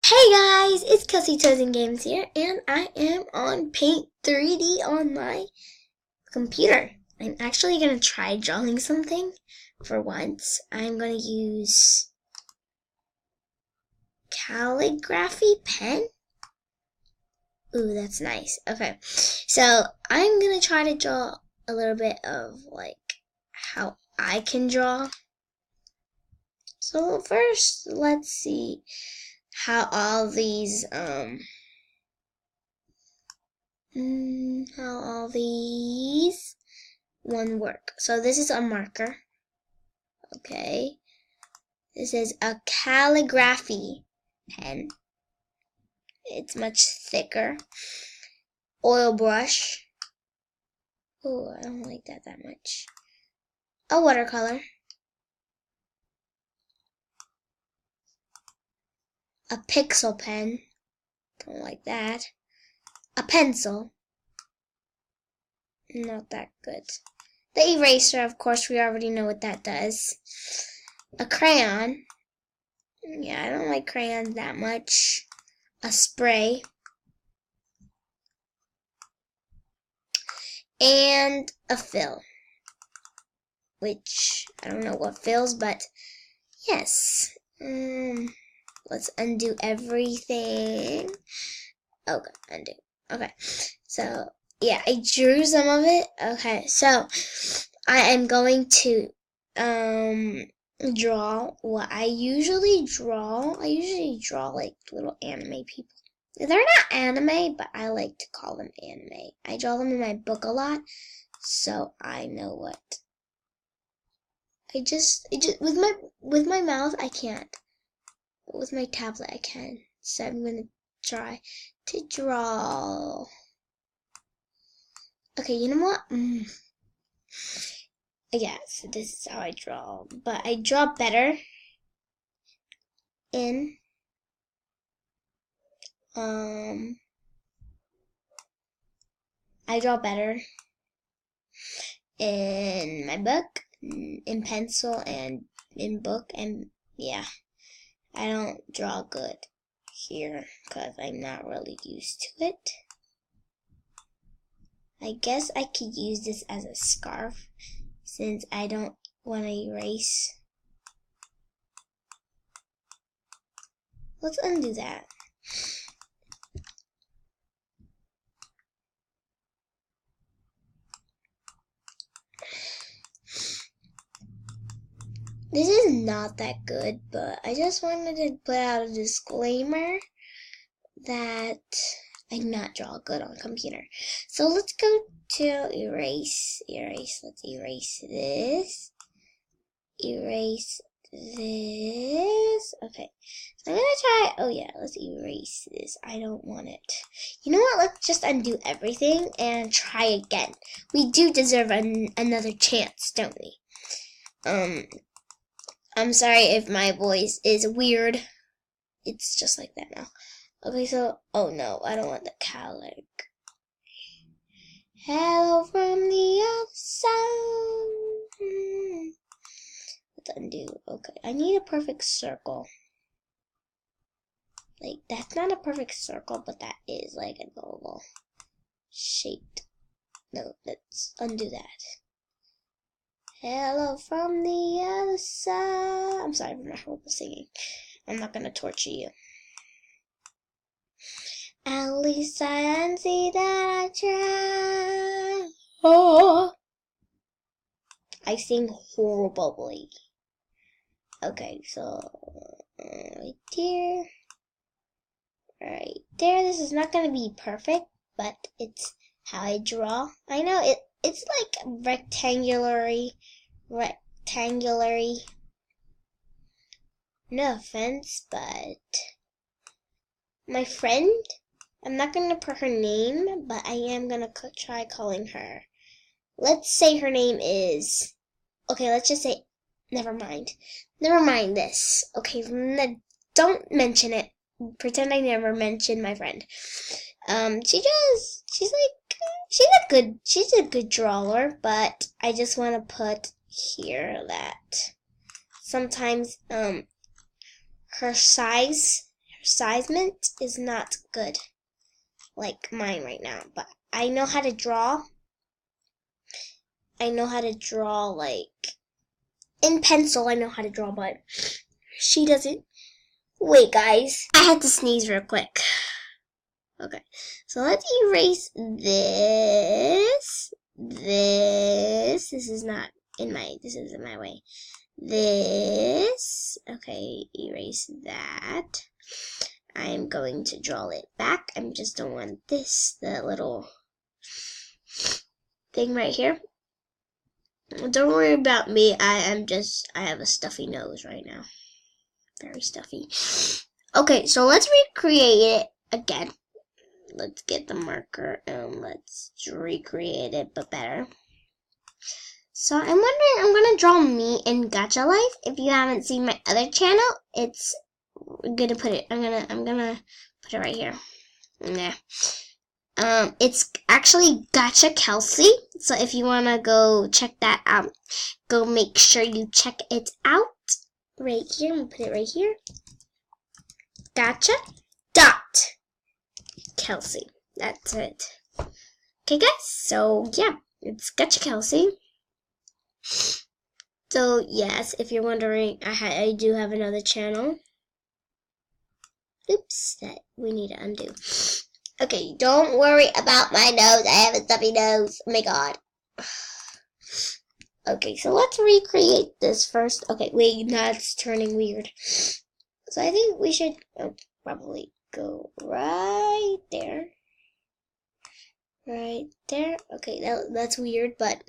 Hey guys, it's Kelsey Chosen Games here, and I am on Paint 3D on my computer. I'm actually going to try drawing something for once. I'm going to use calligraphy pen. Ooh, that's nice. Okay, so I'm going to try to draw a little bit of how I can draw. So first, let's see how all these one work. So this is a marker. Okay. This is a calligraphy pen. It's much thicker. Oil brush. Oh, I don't like that much. A watercolor. A pixel pen. Don't like that. A pencil. Not that good. The eraser, of course, we already know what that does. A crayon. Yeah, I don't like crayons that much. A spray. And a fill. Which, I don't know what fills, but yes. Let's undo everything. Okay, undo. Okay, so yeah, I drew some of it. Okay, so I am going to draw what I usually draw. I usually draw like little anime people. They're not anime, but I like to call them anime. I draw them in my book a lot, so I know what. With my mouth I can't, but with my tablet I can. So I'm gonna try to draw. Okay, you know what? Yeah, so this is how I draw. But I draw better in I draw better in my book, in pencil, and in book, and yeah, I don't draw good here because I'm not really used to it. I guess I could use this as a scarf since I don't want to erase. Let's undo that. This is not that good, but I just wanted to put out a disclaimer that I do not draw good on computer. So let's go to erase. Let's erase this. Erase this. Okay. So I'm gonna try. Oh yeah, let's erase this. I don't want it. You know what? Let's just undo everything and try again. We do deserve another chance, don't we? I'm sorry if my voice is weird. It's just like that now. Okay, so, oh no, I don't want the calc. Hello from the outside. Let's undo. Okay, I need a perfect circle. Like, that's not a perfect circle, but that is like a normal shaped. No, let's undo that. Hello from the other side. I'm sorry for my horrible singing. I'm not gonna torture you. At least I see that I try. Oh, I sing horribly. Okay, so right there. Right there. This is not gonna be perfect, but it's how I draw. I know it's like rectangular. No offense, but my friend, I'm not gonna put her name, but I am gonna try calling her. Let's say her name is, okay, let's just say, never mind this. Okay, don't mention it. Pretend I never mentioned my friend. She's a good drawer, but I just want to put here that sometimes her size precisement is not good like mine right now, but I know how to draw. I know how to draw, like, in pencil I know how to draw, but she doesn't. Wait, guys, I had to sneeze real quick. Okay, so let's erase this. This is not in my, this is in my way. This, okay, erase that. I'm going to draw it back. I just don't want this, the little thing right here. Don't worry about me. I have a stuffy nose right now. Very stuffy. Okay, so let's recreate it again. Let's get the marker and let's recreate it, but better. So I'm wondering, I'm gonna draw me in Gacha Life. If you haven't seen my other channel, it's gonna put it. I'm gonna put it right here. Yeah. It's actually Gacha Kelsey. So if you wanna go check that out, go make sure you check it out right here. I'm gonna put it right here. Gacha dot Kelsey. That's it. Okay, guys. So yeah, it's Gacha Kelsey. So yes, if you're wondering, I do have another channel. Oops, that we need to undo. Okay, don't worry about my nose. I have a stuffy nose. Oh my god. Okay, so let's recreate this first. Okay, wait, now it's turning weird. So I think we should probably go right there. Right there. Okay, that's weird, but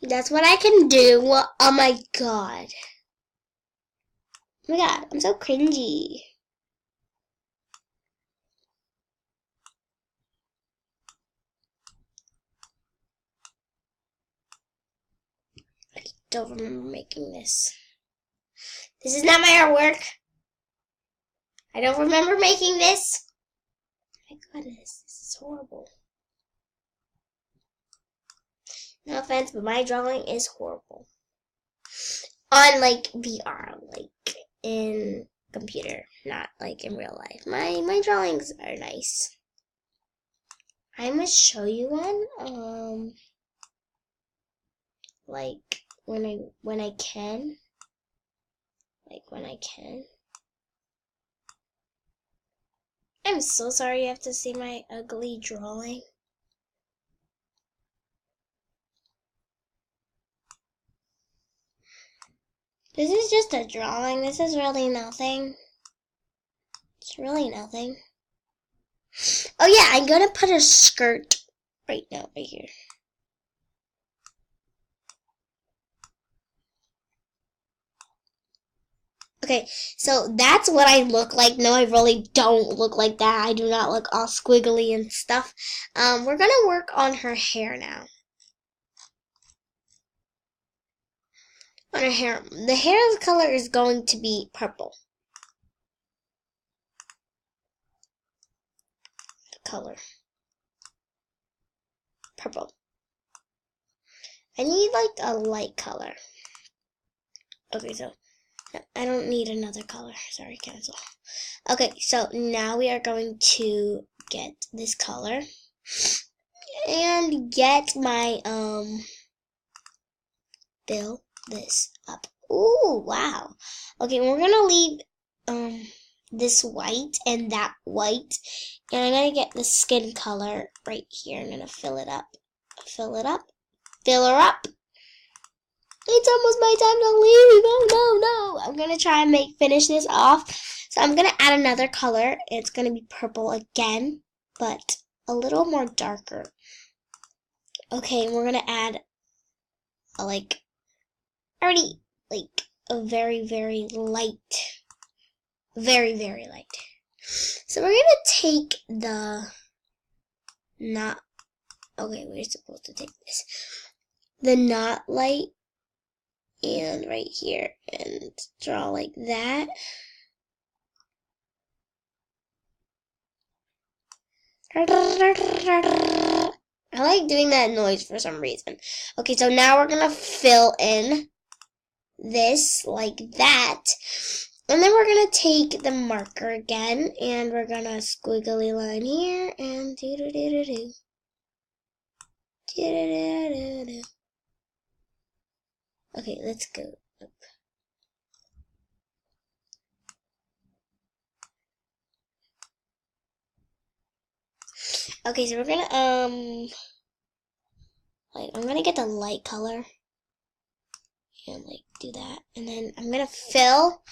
that's what I can do. Oh my god. Oh my god, I'm so cringy. I don't remember making this. This is not my artwork. I don't remember making this. Oh my goodness, this is horrible. No offense, but my drawing is horrible. On like VR, like in computer, not like in real life. My drawings are nice. I must show you one. Like when I can. Like when I can. I'm so sorry you have to see my ugly drawing. This is just a drawing. This is really nothing. It's really nothing. Oh yeah, I'm gonna put a skirt right now, right here. Okay, so that's what I look like. No, I really don't look like that. I do not look all squiggly and stuff. We're gonna work on her hair now. On her hair. The hair color is going to be purple. The color. Purple. I need like a light color. Okay, so I don't need another color. Sorry, cancel. Okay, so now we are going to get this color and get my fill this up. Ooh, wow. Okay, we're gonna leave this white and that white, and I'm gonna get the skin color right here. I'm gonna fill it up. Fill it up. Fill her up. It's almost my time to leave. Oh no. I'm gonna try and finish this off. So I'm gonna add another color. It's gonna be purple again, but a little more darker. Okay, we're gonna add a a very, very light. Very, very light. So we're gonna take the okay, we're supposed to take this. The not light and right here and draw like that. I like doing that noise for some reason. Okay, so now we're gonna fill in this like that. And then we're going to take the marker again, and we're going to squiggly line here, and do-do-do-do-do. Do-do-do-do-do. Okay, let's go up. Okay, so we're going to, I'm going to get the light color, and, do that. And then I'm going to fill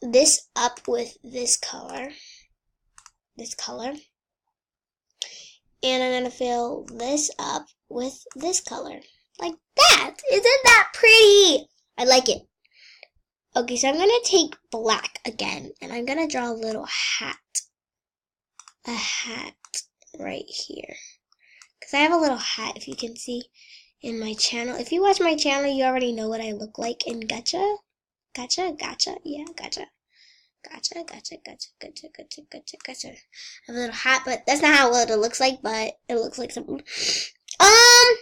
this up with this color. And I'm going to fill this up with this color. Like that. Isn't that pretty? I like it. Okay, so I'm going to take black again. And I'm going to draw a little hat. A hat right here. Because I have a little hat, if you can see in my channel. If you watch my channel, you already know what I look like in Gacha. Gotcha. Yeah, gotcha. Gotcha. I have a little hat, but that's not how it looks like, but it looks like something. I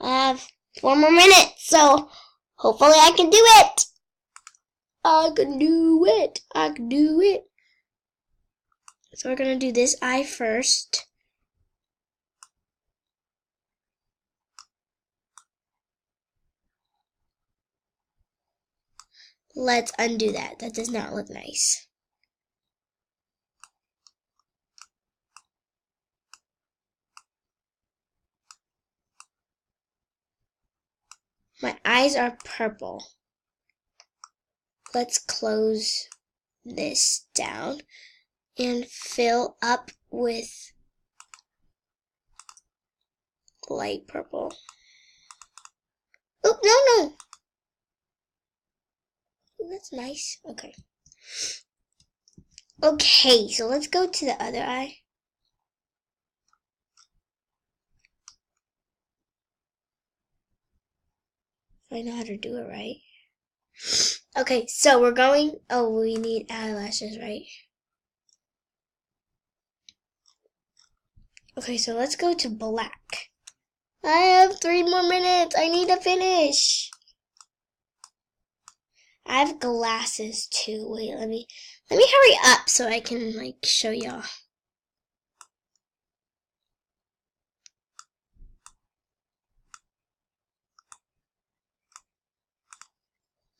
have 4 more minutes, so hopefully I can do it. I can do it. So we're going to do this eye first. Let's undo that. That does not look nice. My eyes are purple. Let's close this down and fill up with light purple. Oh, no. That's nice. Okay. Okay, so let's go to the other eye. If I know how to do it right. Okay, so we're going. Oh, we need eyelashes, right? Okay, so let's go to black. I have 3 more minutes. I need to finish. I have glasses too. Wait, let me hurry up so I can show y'all.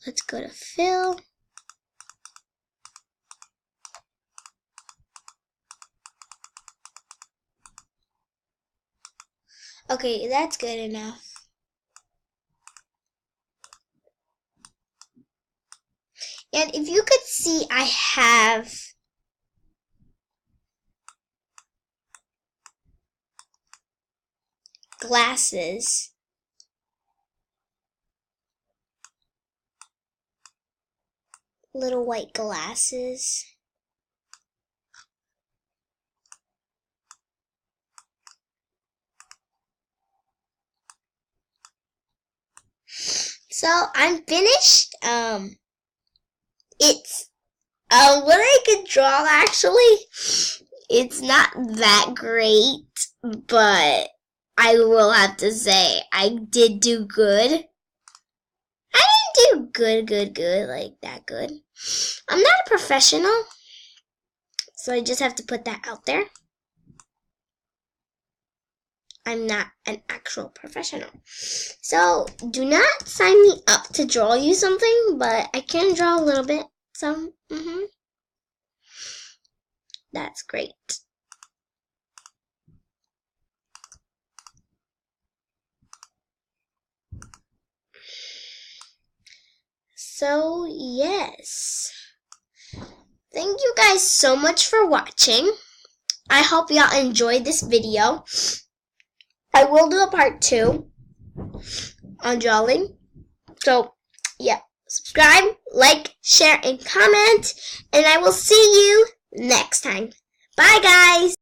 Let's go to fill. Okay, that's good enough. And if you could see, I have glasses. Little white glasses. So I'm finished. It's what I could draw actually. It's not that great, but I will have to say I did do good. I didn't do good, like that good. I'm not a professional, so I just have to put that out there. I'm not an actual professional. So do not sign me up to draw you something, but I can draw a little bit. So, that's great. So, yes. Thank you guys so much for watching. I hope y'all enjoyed this video. I will do a part 2 on drawing. So, yeah. Subscribe, like, share, and comment. And I will see you next time. Bye, guys.